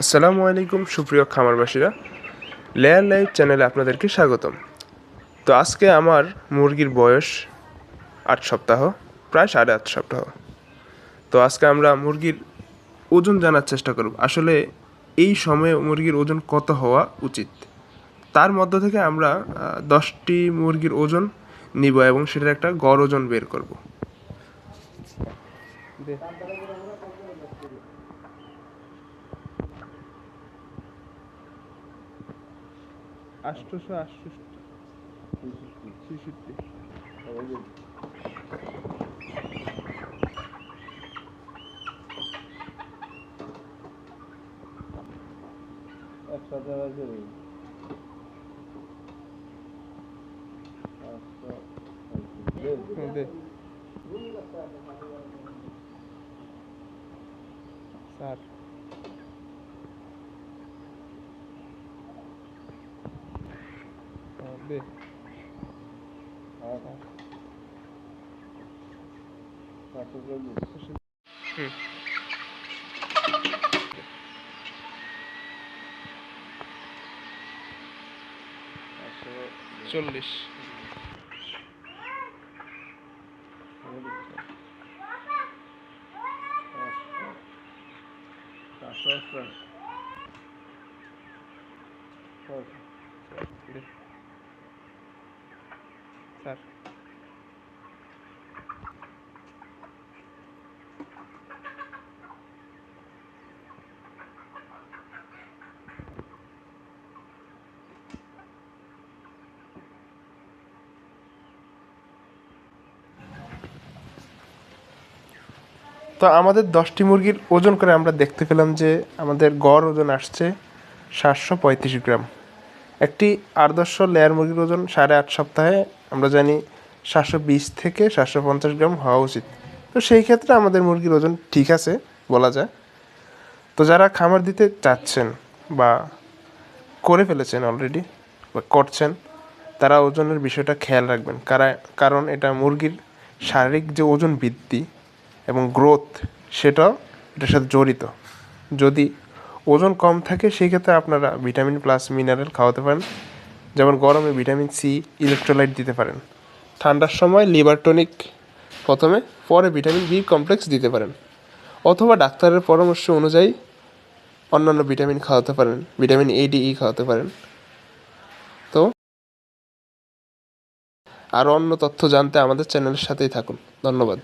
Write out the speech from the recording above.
আসসালামু আলাইকুম সুপ্রিয় খামারবাসীরা, লেয়ার লাইভ চ্যানেলে আপনাদেরকে স্বাগতম। তো আজকে আমার মুরগির বয়স 8 সপ্তাহ, প্রায় 8.5 সপ্তাহ। তো আজকে আমরা মুরগির ওজন জানার চেষ্টা করব, আসলে এই সময়ে মুরগির ওজন কত হওয়া উচিত। তার মধ্য থেকে আমরা 10টি মুরগির ওজন নিব এবং সেটার একটা গড় ওজন বের করব। 866 একসাথে আছে রে। দে স্যার দে হুম 40 দে স্যার। তো আমাদের 10টি মুরগির ওজন করে আমরা দেখতে পেলাম যে আমাদের গড় ওজন আসছে 735 গ্রাম। একটি আদর্শ লেয়ার মুরগির ওজন 8.5 সপ্তাহে আমরা জানি 720 থেকে 750 গ্রাম হওয়া উচিত। তো সেই ক্ষেত্রে আমাদের মুরগির ওজন ঠিক আছে বলা যায়। তো যারা খামার দিতে চাচ্ছেন বা করে ফেলেছেন অলরেডি বা করছেন, তারা ওজনের বিষয়টা খেয়াল রাখবেন, কারণ এটা মুরগির শারীরিক যে ওজন বৃদ্ধি এবং গ্রোথ সেটাও এটার সাথে জড়িত। যদি ওজন কম থাকে সেই ক্ষেত্রে আপনারা ভিটামিন প্লাস মিনারেল খাওয়াতে পারেন, যেমন গরমে ভিটামিন সি, ইলেকট্রোলাইট দিতে পারেন। ঠান্ডার সময় লিভার টনিক প্রথমে, পরে ভিটামিন বি কমপ্লেক্স দিতে পারেন, অথবা ডাক্তারের পরামর্শ অনুযায়ী অন্যান্য ভিটামিন খাওয়াতে পারেন, ভিটামিন এ, ডি, ই খাওয়াতে পারেন। তো আরও অন্য তথ্য জানতে আমাদের চ্যানেলের সাথেই থাকুন। ধন্যবাদ।